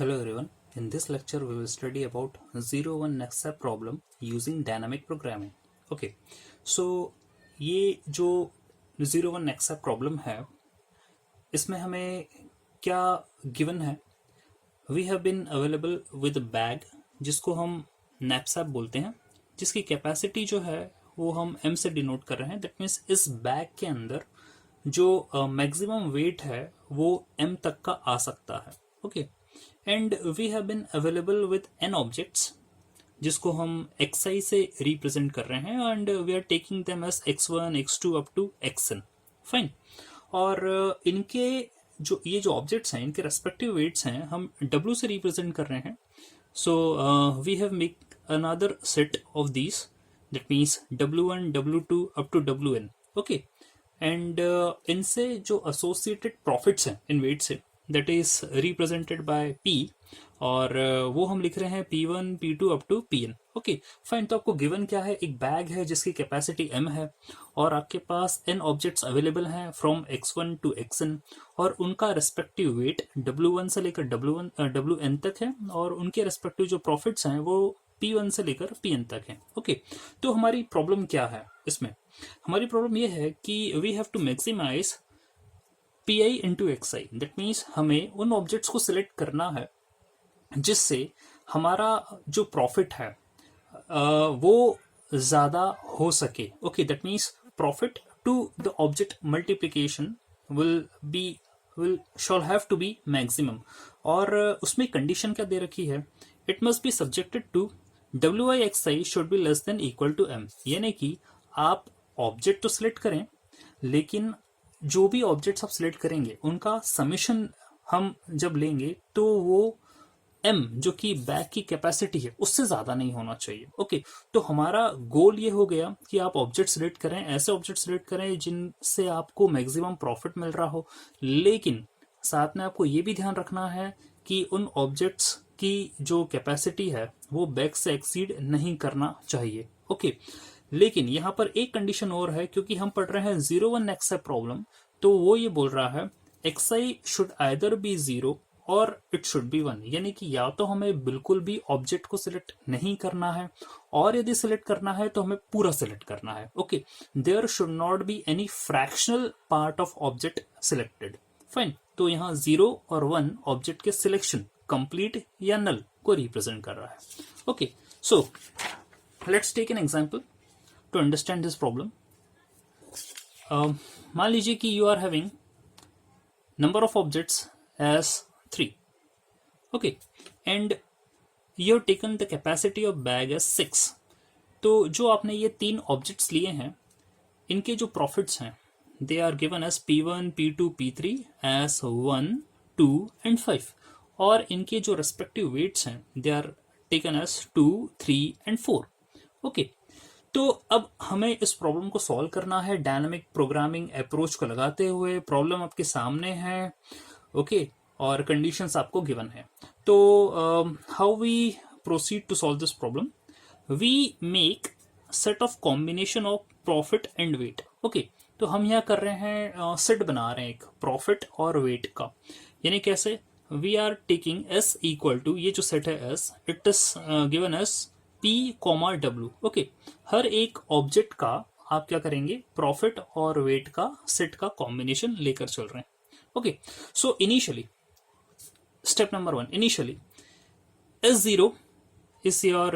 Hello everyone. In this lecture we will study about 01 NextStep problem using dynamic programming. Okay. So ये जो 01 NextStep problem है इसमें हमें क्या गिवन है? We have been available with a bag जिसको हम knapsack बोलते हैं, जिसकी कैपेसिटी जो है वो हम m से डिनोट कर रहे हैं. दैट मीन्स इस बैग के अंदर जो मैक्सिमम वेट है वो m तक का आ सकता है. Okay. And we have been available with n objects जिसको हम xi से रिप्रेजेंट कर रहे हैं and we are taking them as x1 x2 up to xn. Fine. और इनके जो ऑब्जेक्ट्स हैं इनके रेस्पेक्टिव वेट्स हैं हम w से रिप्रेजेंट कर रहे हैं. So we have make another set of these. That means w1 w2 up to wn. Okay. And इनसे जो एसोसिएटेड प्रॉफिट्स हैं इन वेट से that is represented by p और वो हम लिख रहे हैं p1 p2 up to pn. Okay fine. तो आपको गिवन क्या है? एक बैग है जिसकी कैपेसिटी m है और आपके पास n ऑब्जेक्ट्स अवेलेबल हैं फ्रॉम x1 टू xn और उनका रेस्पेक्टिव वेट w1 से लेकर wn तक है और उनके रेस्पेक्टिव जो प्रॉफिट्स हैं वो p1 से लेकर pn तक है. ओके. तो हमारी प्रॉब्लम क्या है इसमें? हमारी प्रॉब्लम ये है कि we have to maximise pi into xi. That means हमें उन ऑब्जेक्ट्स को सिलेक्ट करना है जिससे हमारा जो प्रॉफिट है वो ज़्यादा हो सके. Okay. That means profit to the object multiplication will shall have to be maximum. और उसमें कंडीशन क्या दे रखी है? It must be subjected to wi should be less than equal to m. यानी कि आप ऑब्जेक्ट तो सिलेक्ट करें लेकिन जो भी ऑब्जेक्ट्स आप सिलेक्ट करेंगे उनका समेशन हम जब लेंगे तो वो m जो कि बैग की कैपेसिटी है उससे ज्यादा नहीं होना चाहिए. ओके. तो हमारा गोल ये हो गया कि आप ऑब्जेक्ट सिलेक्ट करें, ऐसे ऑब्जेक्ट सिलेक्ट करें जिनसे आपको मैक्सिमम प्रॉफिट मिल रहा हो, लेकिन साथ में आपको ये भी ध्यान रखना है कि उन ऑब्जेक्ट्स की जो कैपेसिटी है वो बैग से एक्सीड नहीं करना चाहिए. ओके. लेकिन यहाँ पर एक कंडीशन और है क्योंकि हम पढ़ रहे हैं 01 NextStep प्रॉब्लम. तो वो ये बोल रहा है xi शुड आइदर बी 0 और इट शुड बी 1. यानी कि या तो हमें बिल्कुल भी ऑब्जेक्ट को सिलेक्ट नहीं करना है और यदि सिलेक्ट करना है तो हमें पूरा सिलेक्ट करना है. Okay. There should not be any fractional part of object selected. Fine. तो यहाँ 0 और 1 ऑब्जेक्ट के सिलेक्शन कंप्लीट या नल को रिप्रेजेंट कर रहा है. Okay. So let's take an example to understand this problem. मान लीजिए कि you are having number of objects as 3. Okay. And you have taken the capacity of bag as 6. तो जो आपने ये 3 ऑब्जेक्ट्स लिए हैं इनके जो प्रॉफिट्स हैं they are given as p1 p2 p3 as 1 2 and 5 और इनके जो रेस्पेक्टिव वेट्स हैं they are taken as 2 3 and 4. Okay. तो अब हमें इस प्रॉब्लम को सॉल्व करना है डायनामिक प्रोग्रामिंग अप्रोच को लगाते हुए. प्रॉब्लम आपके सामने है. ओके. और कंडीशंस आपको गिवन है. तो how we proceed to solve this problem? We make set of combination of profit and weight. Okay. तो हम यहाँ कर रहे हैं सेट बना रहे हैं एक प्रॉफिट और वेट का. यानी कैसे? We are taking s equal to ये जो सेट है s it is given as p, w. Okay. हर एक ऑब्जेक्ट का आप क्या करेंगे? प्रॉफिट और वेट का सेट का कॉम्बिनेशन लेकर चल रहे हैं. Okay. So initially step number 1, initially s0 is your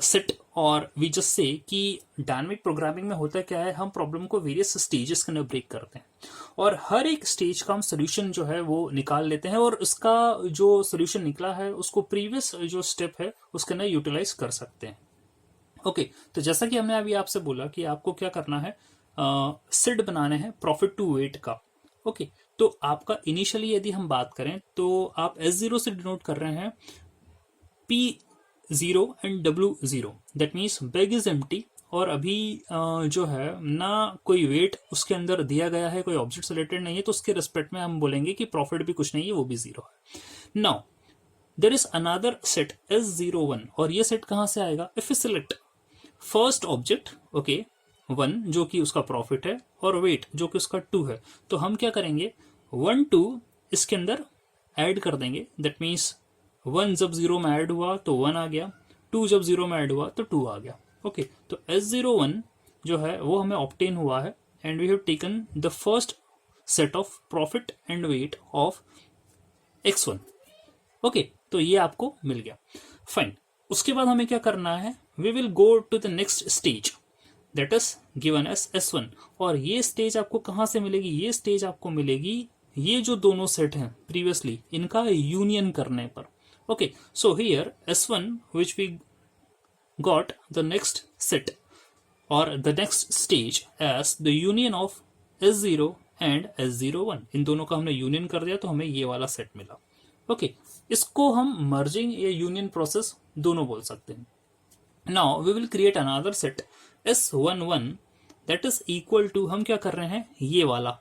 set और वी जस्ट से कि डायनामिक प्रोग्रामिंग में होता क्या है, हम प्रॉब्लम को वेरियस स्टेजेस के अंदर ब्रेक करते हैं और हर एक स्टेज का हम सोल्यूशन जो है वो निकाल लेते हैं और उसका जो सोल्यूशन निकला है उसको प्रीवियस जो स्टेप है उसके अंदर यूटिलाइज कर सकते हैं. ओके. तो जैसा कि हमने अभी आपसे बोला कि आपको क्या करना है, सेट बनाने हैं प्रॉफिट टू वेट का. ओके. तो आपका इनिशियली यदि हम बात करें तो आप S0 से डिनोट कर रहे हैं P0 and W0. That means bag is empty और अभी जो है ना कोई वेट उसके अंदर दिया गया है, कोई ऑब्जेक्ट रिलेटेड नहीं है, तो उसके रिस्पेक्ट में हम बोलेंगे कि प्रॉफिट भी कुछ नहीं है, वो भी 0 है. Now there is another set S01 और ये सेट कहाँ से आएगा? If you select first object okay 1 जो कि उसका प्रॉफिट है और वेट जो कि उसका 2 है, तो हम क्या करेंगे 1 2 इसके अंदर ऐड कर देंगे. दैट मीन्स 1 जब 0 में ऐड हुआ तो 1 आ गया, 2 जब 0 में ऐड हुआ तो 2 आ गया। ओके, तो S01 जो है वो हमें ऑब्टेन हुआ है and we have taken the first set of profit and weight of X1। Okay, तो ये आपको मिल गया। फाइन, उसके बाद हमें क्या करना है, we will go to the next stage that is given as S1। और ये स्टेज आपको कहां से मिलेगी, ये स्टेज आपको मिलेगी ये जो दोनों सेट हैं प्रीवियसली इनका यूनियन करने पर। Okay, so here S1 which we got the next set और the next stage as the union of S0 and S01। इन दोनों का हमने यूनियन कर दिया तो हमें ये वाला सेट मिला। ओके, इसको हम मर्जिंग या यूनियन प्रोसेस दोनों बोल सकते हैं। Now we will create another set S11 that is equal to, हम क्या कर रहे हैं, ये वाला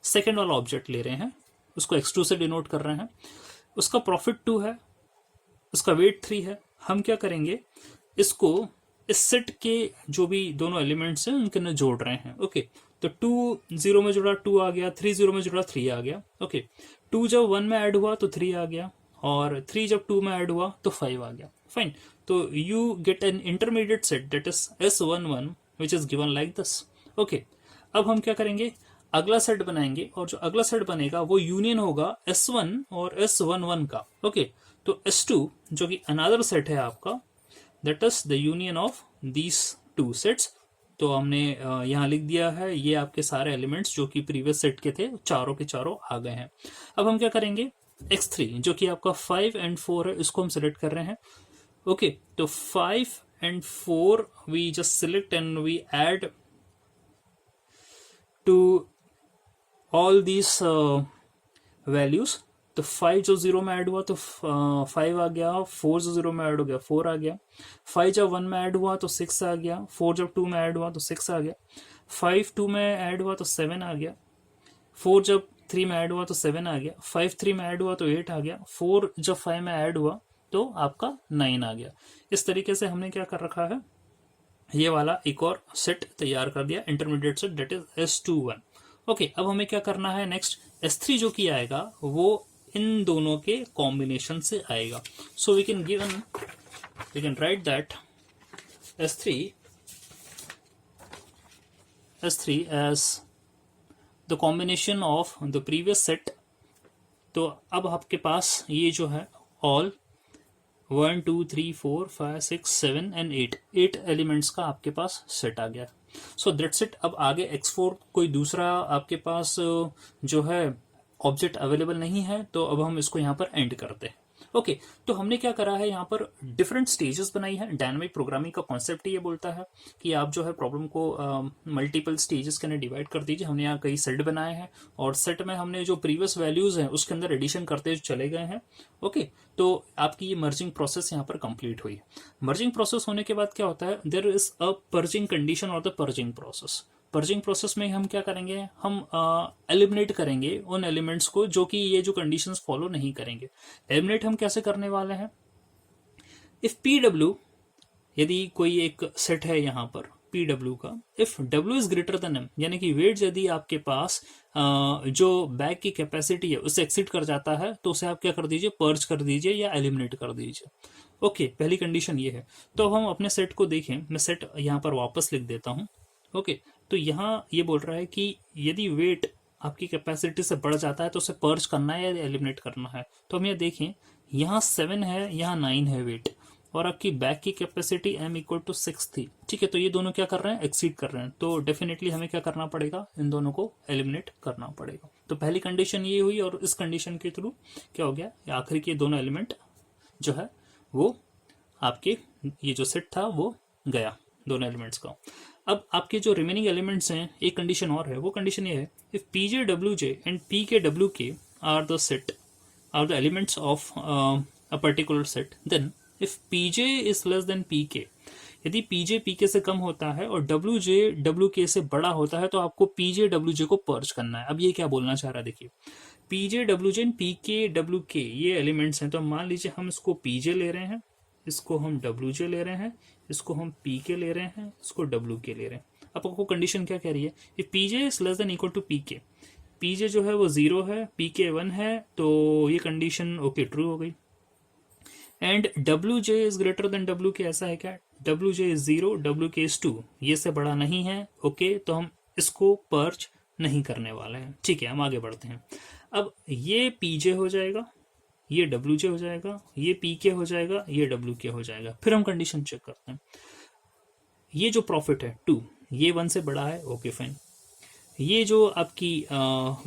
सेकेंड वाला ऑब्जेक्ट ले रहे हैं, उसको X2 से डिनोट कर रहे हैं, उसका प्रॉफिट 2 है, उसका वेट 3 है। हम क्या करेंगे, इसको इस सेट के जो भी दोनों एलिमेंट्स हैं उनके अंदर जोड़ रहे हैं। ओके, तो 2 0 में जुड़ा 2 आ गया, 3 0 में जुड़ा 3 आ गया। ओके, 2 जब 1 में ऐड हुआ तो 3 आ गया और 3 जब 2 में ऐड हुआ तो 5 आ गया। फाइन, तो you get an intermediate set that is S11 which is given like this. Okay, अब हम क्या करेंगे, अगला सेट बनाएंगे और जो अगला सेट बनेगा वो यूनियन होगा S1 और S11 का। ओके, तो S2 जो कि अनदर सेट है आपका that is the union of these two sets. तो हमने यहाँ लिख दिया है ये आपके सारे एलिमेंट्स जो कि प्रीवियस सेट के थे चारों के चारों आ गए हैं। अब हम क्या करेंगे, X3 जो कि आपका 5 एंड 4 है इसको हम सिलेक्ट कर रहे हैं। ओके, तो 5 and 4 we just select and we add to all these values. तो 5 जो 0 में ऐड हुआ तो 5 आ गया, 4 जो 0 में ऐड हो गया 4 आ गया, 5 जब 1 में ऐड हुआ तो 6 आ गया, 4 जब 2 में ऐड हुआ तो 6 आ गया, 5 2 में ऐड हुआ तो 7 आ गया, 4 जब 3 में ऐड हुआ तो 7 आ गया, 5 3 में ऐड हुआ तो 8 आ गया, 4 जब 5 में ऐड हुआ तो आपका 9 आ गया। इस तरीके से हमने क्या कर रखा है, ये वाला एक और सेट तैयार कर दिया, intermediate set that is S21। Okay, अब हमें क्या करना है, नेक्स्ट S3 जो कि आएगा वो इन दोनों के कॉम्बिनेशन से आएगा। So we can write that S3 as the combination of the previous set। तो अब आपके पास ये जो है ऑल 1 2 3 4 5 6 7 एंड 8 एलिमेंट्स का आपके पास सेट आ गया। So that's it. अब आगे X4 कोई दूसरा आपके पास जो है ऑब्जेक्ट अवेलेबल नहीं है तो अब हम इसको यहाँ पर एंड करते हैं। ओके, तो हमने क्या करा है, यहाँ पर डिफरेंट स्टेजेस बनाई है। डायनामिक प्रोग्रामिंग का कॉन्सेप्ट ये बोलता है कि आप जो है प्रॉब्लम को मल्टीपल स्टेजेस के अंदर डिवाइड कर दीजिए। हमने यहाँ कई सेट बनाए हैं और सेट में हमने जो प्रीवियस वैल्यूज हैं उसके अंदर एडिशन करते चले गए हैं। ओके, तो आपकी ये मर्जिंग प्रोसेस यहाँ पर कंप्लीट हुई। मर्जिंग प्रोसेस होने के बाद क्या होता है, there is a purging condition और the purging process. Purging process में हम क्या करेंगे, हम एलिमिनेट करेंगे उन एलिमेंट्स को जो कि ये जो कंडीशंस फॉलो नहीं करेंगे। एलिमिनेट हम कैसे करने वाले हैं, इफ PW, यदि कोई एक सेट है यहाँ पर PW का, if W is greater than M, यानी कि वेट यदि आपके पास जो बैग की कैपेसिटी है उससे एक्सीड कर जाता है तो उसे आप क्या कर दीजिए, पर्ज कर दीजिए या एलिमिनेट कर दीजिए। ओके, पहली कंडीशन ये है। तो हम अपने सेट को देखें, मैं सेट यहाँ पर वापस लिख देता हूँ। ओके, तो यहाँ ये बोल रहा है कि यदि वेट आपकी कैपेसिटी से बढ़ जाता है तो उसे पर्ज करना है या एलिमिनेट करना है। तो हम ये देखें, यहाँ 7 है, यहाँ 9 है वेट, और आपकी बैग की कैपेसिटी M इक्वल टू 6 थी। ठीक है, तो ये दोनों क्या कर रहे हैं, एक्सीड कर रहे हैं। तो डेफिनेटली हमें क्या करना पड़ेगा, इन दोनों को एलिमिनेट करना पड़ेगा। तो पहली कंडीशन ये हुई और इस कंडीशन के थ्रू क्या हो गया, आखिरी के दोनों एलिमेंट जो है वो आपके ये जो सेट था वो गया दोनों एलिमेंट्स का। अब आपके जो रिमेनिंग एलिमेंट्स हैं, एक कंडीशन और है, वो कंडीशन ये है, if PJ WJ and PK WK are the set, are the elements of a particular set, then if PJ is less than PK, यदि PJ PK से कम होता है और WJ WK से बड़ा होता है तो आपको PJ WJ को पर्ज करना है। अब ये क्या बोलना चाह रहा है, देखिए, PJ WJ and PK WK ये एलिमेंट्स हैं। तो मान लीजिए हम इसको PJ ले रहे हैं, इसको हम WJ ले रहे हैं, इसको हम PK ले रहे हैं, इसको WK ले रहे हैं। अब आपको कंडीशन क्या कह रही है, if PJ is less than equal to PK, PJ जो है वो 0 है, PK 1 है, तो ये कंडीशन ओके ट्रू हो गई। And W J is greater than W के, ऐसा है क्या? डब्ल्यू जे इज 0, डब्ल्यू के इज 2, ये से बड़ा नहीं है। ओके, तो हम इसको पर्च नहीं करने वाले हैं। ठीक है, हम आगे बढ़ते हैं। अब ये पी जे हो जाएगा, ये डब्ल्यू जे हो जाएगा, ये पी के हो जाएगा, ये डब्ल्यू के हो जाएगा। फिर हम कंडीशन चेक करते हैं। ये जो प्रॉफिट है 2, ये 1 से बड़ा है। Okay fine. ये जो आपकी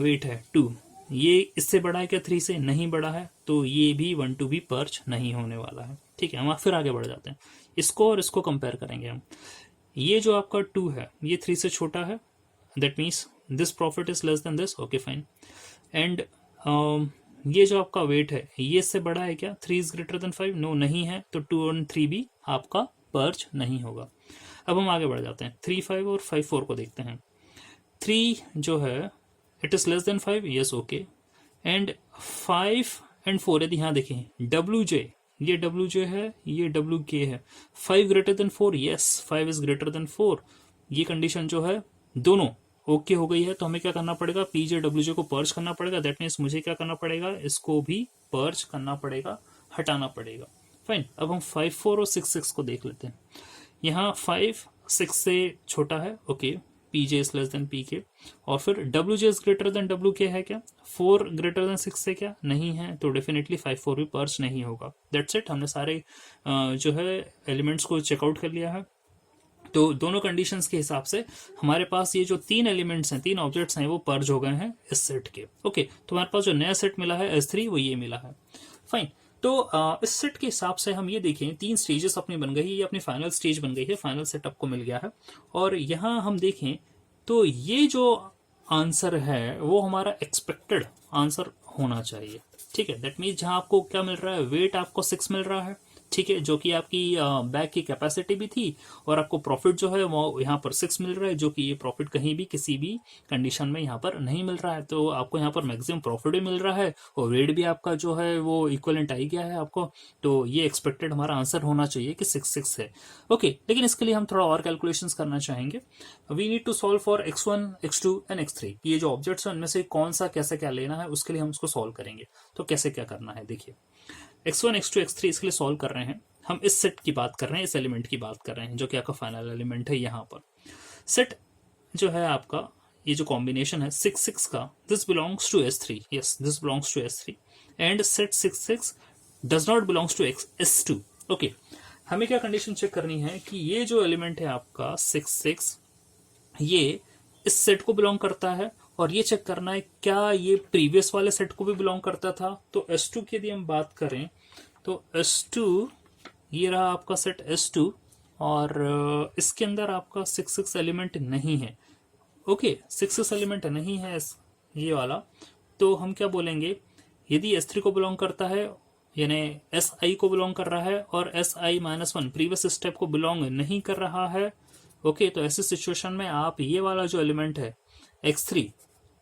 वेट है 2, ये इससे बड़ा है क्या 3 से? नहीं बड़ा है, तो ये भी 1 2 भी पर्च नहीं होने वाला है। ठीक है, हम फिर आगे बढ़ जाते हैं। इसको और इसको कंपेयर करेंगे हम। ये जो आपका 2 है ये 3 से छोटा है, that means this profit is less then this. Okay fine. And ये जो आपका वेट है ये इससे बड़ा है क्या? 3 इज ग्रेटर देन 5? नो, नहीं है, तो 2 और 3 भी आपका पर्च नहीं होगा। अब हम आगे बढ़ जाते हैं, 3 5 और 5 4 को देखते हैं। 3 जो है it is less then 5, yes okay. And 5 and 4 यदि यहाँ देखें, डब्ल्यू जे, ये डब्ल्यू जे है, ये डब्ल्यू के है। 5 greater than 4, yes 5 is greater than 4। ये कंडीशन जो है दोनों ओके हो गई है, तो हमें क्या करना पड़ेगा? पीजे डब्ल्यू जे को पर्च करना पड़ेगा। दैट मीन्स मुझे क्या करना पड़ेगा? इसको भी पर्च करना पड़ेगा, हटाना पड़ेगा। फाइन। अब हम 5 4 और 6 6 को देख लेते हैं। यहाँ 5 6 से छोटा है, okay, P J is less then P के। और फिर W J is greater than W के है क्या? 4 ग्रेटर देन 6 से क्या? नहीं है, तो डेफिनेटली 5 4 भी पर्च नहीं होगा। दैट्स इट, हमने सारे जो है एलिमेंट्स को चेकआउट कर लिया है। तो दोनों कंडीशंस के हिसाब से हमारे पास ये जो 3 एलिमेंट्स हैं, 3 ऑब्जेक्ट्स हैं, वो पर्ज हो गए हैं इस सेट के। ओके, तो हमारे पास जो नया सेट मिला है S3 वो ये मिला है। फाइन। तो इस सेट के हिसाब से हम ये देखें, 3 स्टेजेस अपनी बन गई, ये अपनी फाइनल स्टेज बन गई है, फाइनल सेट आपको मिल गया है। और यहाँ हम देखें तो ये जो आंसर है वो हमारा एक्सपेक्टेड आंसर होना चाहिए। ठीक है, दैट मीन्स जहां आपको क्या मिल रहा है? वेट आपको 6 मिल रहा है। ठीक है, जो कि आपकी बैग की कैपेसिटी भी थी, और आपको प्रॉफिट जो है वो यहाँ पर 6 मिल रहा है, जो कि ये प्रॉफिट कहीं भी किसी भी कंडीशन में यहाँ पर नहीं मिल रहा है। तो आपको यहाँ पर मैक्सिमम प्रॉफिट भी मिल रहा है, और वेट भी आपका जो है वो इक्वलेंट आ ही गया है आपको। तो ये एक्सपेक्टेड हमारा आंसर होना चाहिए कि 6 6 है। ओके, लेकिन इसके लिए हम थोड़ा और कैलकुलेशंस करना चाहेंगे। We need to solve for x1 x2 and x3। ये जो ऑब्जेक्ट्स हैं उनमें से कौन सा कैसे क्या लेना है, उसके लिए हम उसको सॉल्व करेंगे। तो कैसे क्या करना है, देखिए। x1 x2 x3 इसके लिए सॉल्व कर रहे हैं हम। इस सेट की बात कर रहे हैं, इस एलिमेंट की बात कर रहे हैं, जो कि आपका फाइनल एलिमेंट है। यहाँ पर सेट जो है आपका, ये जो कॉम्बिनेशन है 6 6 का, this belongs to S3, yes this belongs to S3। And set 6 6 does not belongs to S2। Okay, हमें क्या कंडीशन चेक करनी है कि ये जो एलिमेंट है आपका 6 6, ये इस सेट को बिलोंग करता है, और ये चेक करना है क्या ये प्रीवियस वाले सेट को भी बिलोंग करता था। तो S2 की यदि हम बात करें तो S2, ये रहा आपका सेट S2, और इसके अंदर आपका 6 6 एलिमेंट नहीं है। ओके, 6 6 एलिमेंट नहीं है ये वाला। तो हम क्या बोलेंगे, यदि S3 को बिलोंग करता है, यानी SI को बिलोंग कर रहा है, और SI-1 प्रीवियस स्टेप को बिलोंग नहीं कर रहा है। ओके, तो ऐसी सिचुएशन में आप ये वाला जो एलिमेंट है x3,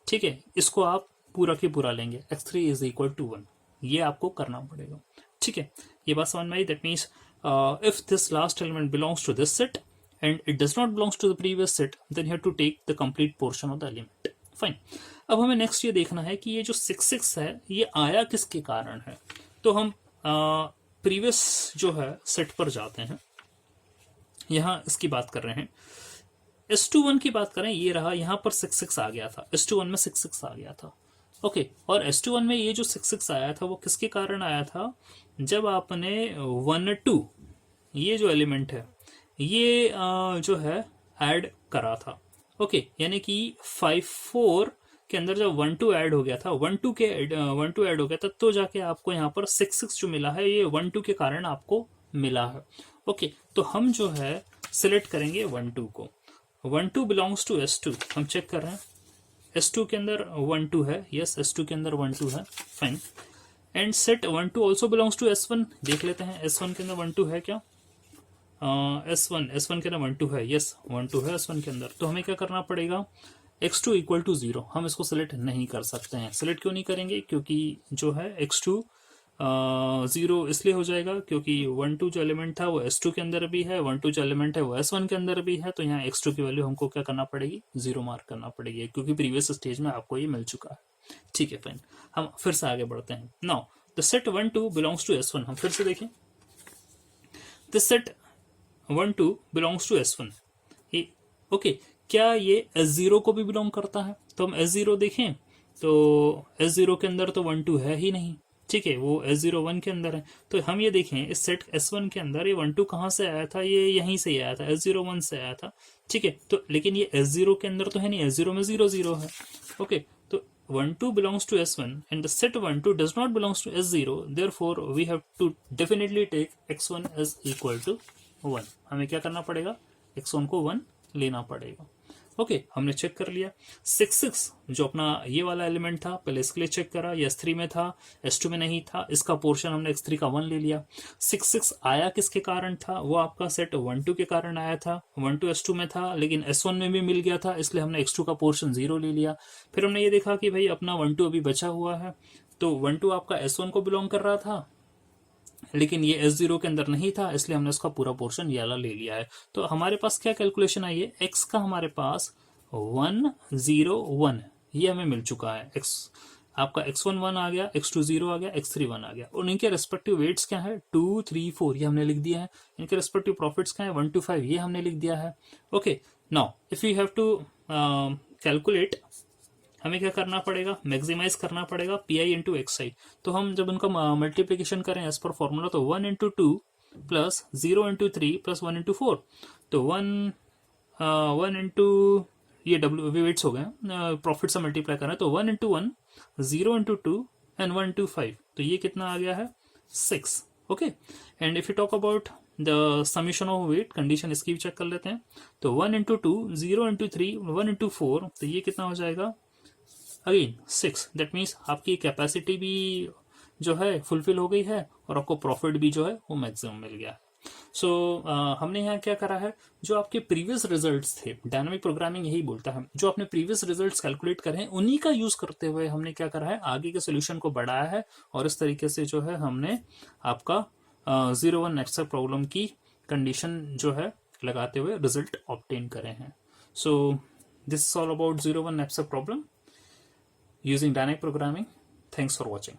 ठीक है, इसको आप पूरा के पूरा लेंगे, x3 इज इक्वल टू 1। ये आपको करना पड़ेगा। ठीक है, ये बात समझ में आई। That means if this last element belongs to this set and it does not belongs to the previous set, then you have to take the complete portion of the element. Fine. अब हमें next ये देखना है कि ये जो 6 6 है ये आया किसके कारण है। तो हम प्रीवियस जो है सेट पर जाते हैं। यहाँ इसकी बात कर रहे हैं, S21 की बात करें, ये रहा, यहाँ पर 6 6 आ गया था, S21 में 6 6 आ गया था। ओके, और S21 में ये जो 6 6 आया था वो किसके कारण आया था? जब आपने 1 2 ये जो एलिमेंट है ये जो है ऐड करा था। ओके, यानी कि 5 4 के अंदर जब 1 2 ऐड हो गया था, 1 2 ऐड हो गया था, तो जाके आपको यहाँ पर 6 6 जो मिला है ये 1 2 के कारण आपको मिला है। ओके, तो हम जो है सिलेक्ट करेंगे 1 2 को। 1 2 बिलोंग्स टू S2, हम चेक कर रहे हैं S2 के अंदर 1 2 है, यस S2 के अंदर 1 2 है। Fine. And set 1 2 also belongs to S1, देख लेते हैं S1 के अंदर 1 2 है क्या। S1 के अंदर 1 2 है, यस 1 2 है S1 के अंदर। तो हमें क्या करना पड़ेगा, x2 इक्वल टू 0। हम इसको सिलेक्ट नहीं कर सकते हैं। सिलेक्ट क्यों नहीं करेंगे, क्योंकि जो है x2 0 इसलिए हो जाएगा क्योंकि 1 2 जो एलिमेंट था वो S2 के अंदर भी है, 1 2 जो एलिमेंट है वो S1 के अंदर भी है। तो यहाँ x2 की वैल्यू हमको क्या करना पड़ेगी, 0 मार्क करना पड़ेगी, क्योंकि प्रीवियस स्टेज में आपको ये मिल चुका है। ठीक है फाइन, हम फिर से आगे बढ़ते हैं। Now the set 1 2 belongs to S1, हम फिर से देखें this set 1 2 belongs to S1। Okay, क्या ये S0 को भी बिलोंग करता है? तो हम S0 देखें तो S0 के अंदर तो 1 2 है ही नहीं, ठीक है, वो S0 1 के अंदर है। तो हम ये देखें इस सेट S1 के अंदर ये 1 2 कहाँ से आया था? ये यहीं से ही आया था, S0 1 से आया था, ठीक है। तो लेकिन ये S0 के अंदर तो है नहीं, S0 में 0 0 है। ओके, तो 1 2 belongs to S1 and the set 1 2 does not belongs to S0, therefore we have to definitely take x1 as equal to 1। हमें क्या करना पड़ेगा? x1 को 1 लेना पड़ेगा। ओके, हमने चेक कर लिया। 6 6 जो अपना ये वाला एलिमेंट था, पहले इसके लिए चेक करा, ये S3 में था, S2 में नहीं था, इसका पोर्शन हमने x3 का 1 ले लिया। 6 6 आया किसके कारण था? वो आपका सेट 1 2 के कारण आया था, 1 2 S2 में था, लेकिन S1 में भी मिल गया था, इसलिए हमने x2 का पोर्शन 0 ले लिया। फिर हमने ये देखा कि भाई अपना 1 2 अभी बचा हुआ है, तो 1 2 आपका S1 को बिलोंग कर रहा था, लेकिन ये S0 के अंदर नहीं था, इसलिए हमने उसका पूरा पोर्शन ये वाला ले लिया है। तो हमारे पास क्या कैलकुलेशन आई है? x का हमारे पास 1 0 1 ये हमें मिल चुका है। x आपका x1 1 आ गया, x2 0 आ गया, x3 1 आ गया, और इनके रेस्पेक्टिव वेट्स क्या है? 2 3 4 ये हमने लिख दिया है। इनके रेस्पेक्टिव प्रॉफिट्स क्या है? 1 2 5 ये हमने लिख दिया है। Okay, now if you have to calculate, हमें क्या करना पड़ेगा? मैक्सिमाइज करना पड़ेगा P I into X I. तो हम जब उनका मल्टीप्लीकेशन करें एज पर फॉर्मूला, तो 1 into 2 plus 0 into 3 plus 1 into 4, तो 1 इंटू ये डब्ल्यू वेट्स हो गए, प्रॉफिट से मल्टीप्लाई करें तो 1 इंटू 1 0 इंटू 2 एंड 1 इंटू 5, तो ये कितना आ गया है? 6। Okay, and if you talk about the summation of weight, condition इसकी भी चेक कर लेते हैं। तो 1 इंटू 2 0 इंटू 3 1 इंटू 4, तो ये कितना हो जाएगा? अगेन 6। दैट मीन्स आपकी कैपेसिटी भी जो है फुलफिल हो गई है और आपको प्रॉफिट भी जो है वो मैक्सिमम मिल गया है। सो हमने यहाँ क्या करा है? जो आपके प्रीवियस रिजल्ट्स थे, डायनामिक प्रोग्रामिंग यही बोलता है, जो आपने प्रीवियस रिजल्ट्स कैलकुलेट करे हैं उन्हीं का यूज करते हुए हमने क्या करा है? आगे के सोल्यूशन को बढ़ाया है, और इस तरीके से जो है हमने आपका 0 1 नेक्स्ट प्रॉब्लम की कंडीशन जो है लगाते हुए रिजल्ट ऑब्टेन करे हैं। So this is all about 0 1 next problem using dynamic programming. Thanks for watching.